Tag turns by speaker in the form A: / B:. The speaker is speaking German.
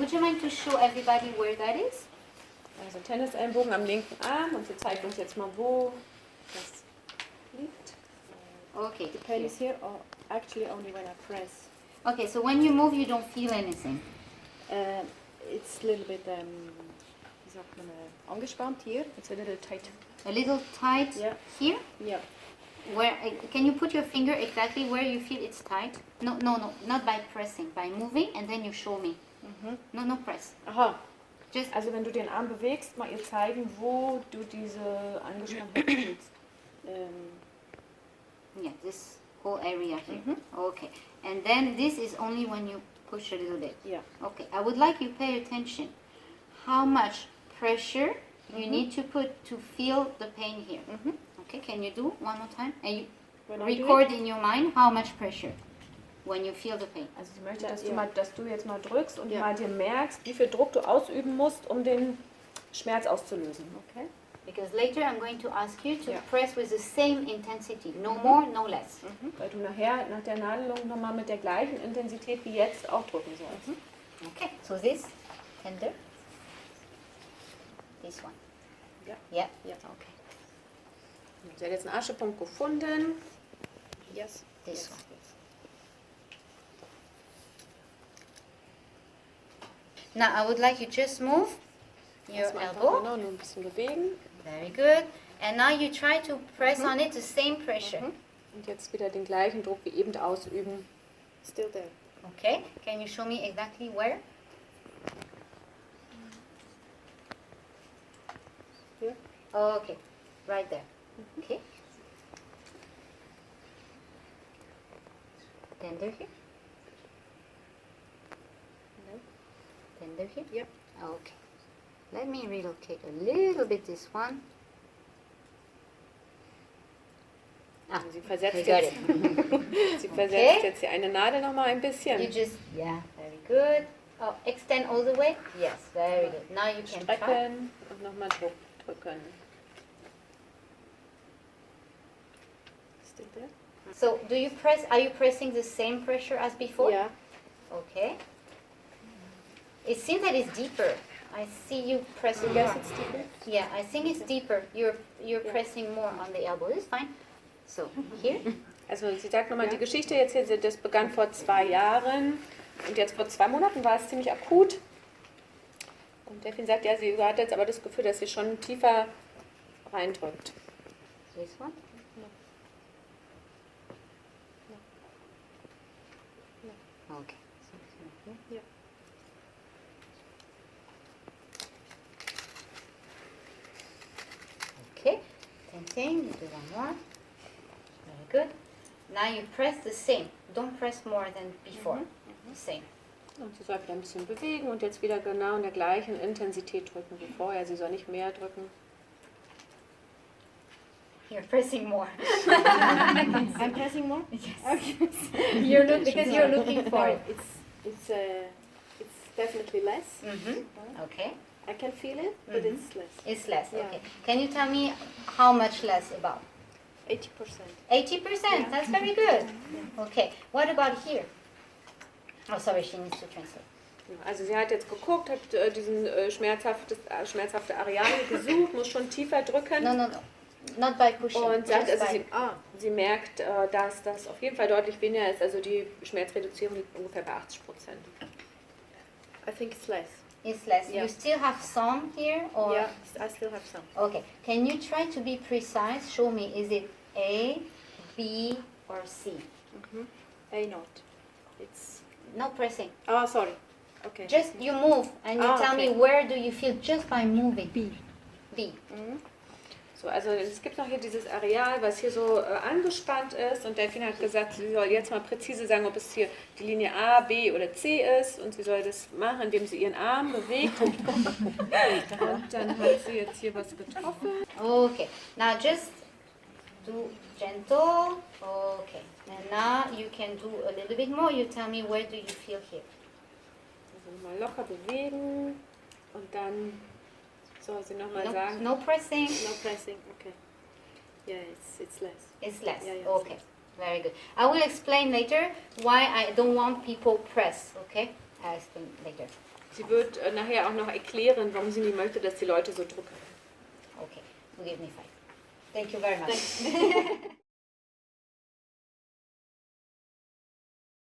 A: Would you mind to show everybody where that is?
B: Also Tennisellenbogen am linken Arm und sie zeigt uns jetzt mal, wo das liegt.
A: Okay.
B: The pain is here, or actually only when I press.
A: Okay, so when you move, you don't feel anything.
B: It's a little bit, wie sagt man, angespannt here. It's a little tight.
A: A little tight here?
B: Yeah.
A: Where can you put your finger exactly where you feel it's tight? No, not by pressing, by moving, and then you show me. No press.
B: Aha.
A: Just
B: Also wenn du den Arm bewegst, mal ihr zeigen, wo du diese Angespanntheit fühlst.
A: yeah, this whole area here. Okay, and then this is only when you push a little bit.
B: Yeah.
A: Okay, I would like you to pay attention. How much pressure you need to put to feel the pain here. Okay, can you do one more time? And you record in your mind how much pressure when you feel the pain.
B: Also ich möchte, dass du jetzt mal drückst und mal dir merkst, wie viel Druck du ausüben musst, um den Schmerz auszulösen. Okay?
A: Because later I'm going to ask you to press with the same intensity, no more, no less.
B: Weil du nachher nach der Nadelung nochmal mit der gleichen Intensität wie jetzt auch drücken sollst.
A: Okay, so this tender, this one.
B: Ja.
A: Yeah. Okay.
B: Sie hat jetzt einen Aschepunkt gefunden.
A: Yes. This one. Now I would like you just move your elbow.
B: Genau, nur ein bisschen bewegen.
A: Very good. And now you try to press on it the same pressure.
B: Und jetzt wieder den gleichen Druck wie eben ausüben. Still there.
A: Okay. Can you show me exactly where?
B: Here.
A: Okay. Right there. Okay. Tender here.
B: No.
A: Tender here.
B: Yep.
A: Okay. Let me relocate a little bit this one.
B: Sie versetzt,
A: I got
B: jetzt,
A: it.
B: sie versetzt jetzt die eine Nadel nochmal ein bisschen.
A: You just, very good. Oh, extend all the way. Yes, very good. Now you can try.
B: Strecken und nochmal drücken. Still there?
A: So, are you pressing the same pressure as before?
B: Ja.
A: Okay. It seems that it's deeper. I see you pressing
B: Yes,
A: more.
B: it's deeper.
A: Yeah, I think it's deeper. You're pressing more on the elbow. It's fine. So, here.
B: Also sie sagt nochmal die Geschichte jetzt hier, das begann vor 2 Jahren und jetzt vor 2 Monaten war es ziemlich akut. Und Delphine sagt, ja, sie hat jetzt aber das Gefühl, dass sie schon tiefer reindrückt.
A: This one. Okay.
B: Ja.
A: Okay. Same thing. You do one more. Very good. Now you press the same. Don't press more than before. The same.
B: Und sie soll wieder ein bisschen bewegen und jetzt wieder genau in der gleichen Intensität drücken wie vorher. Sie soll nicht mehr drücken.
A: You're pressing more.
B: I'm pressing more?
A: Yes. Okay. You're looking for it.
B: It's definitely less.
A: Okay.
B: I can feel it, but it's less.
A: It's less.
B: Yeah.
A: Okay. Can you tell me how much less about?
B: 80%.
A: 80%. That's very good. Okay. What about here? Oh, sorry. She needs to translate.
B: Also sie hat jetzt geguckt, hat diesen schmerzhafte Areal gesucht, muss schon tiefer drücken.
A: No. Not by pushing.
B: Und sagt,
A: just
B: also
A: by...
B: sie merkt, dass das auf jeden Fall deutlich weniger ist. Also die Schmerzreduzierung liegt ungefähr bei 80%. I think it's less.
A: It's less.
B: Yeah.
A: You still have some here, or?
B: Yeah, I still have some.
A: Okay. Can you try to be precise? Show me. Is it A, B, or C?
B: A not. It's...
A: No pressing.
B: Oh, sorry. Okay.
A: Just you move and you tell me where do you feel just by moving.
B: B.
A: B.
B: So, also es gibt noch hier dieses Areal, was hier so angespannt ist und Delphine hat gesagt, sie soll jetzt mal präzise sagen, ob es hier die Linie A, B oder C ist und sie soll das machen, indem sie ihren Arm bewegt und dann hat sie jetzt hier was getroffen.
A: Okay. Now just do gentle. Okay. And now you can do a little bit more. You tell me where do you feel here.
B: Also mal locker bewegen und dann soll sie nochmal sagen.
A: No pressing.
B: No pressing, okay. Yeah, it's less.
A: It's less.
B: Yeah,
A: okay. Very good. I will explain later why I don't want people press. Okay. I'll explain later.
B: Sie wird nachher auch noch erklären, warum sie nicht möchte, dass die Leute so drücken.
A: Okay, you give me 5. Thank you very much.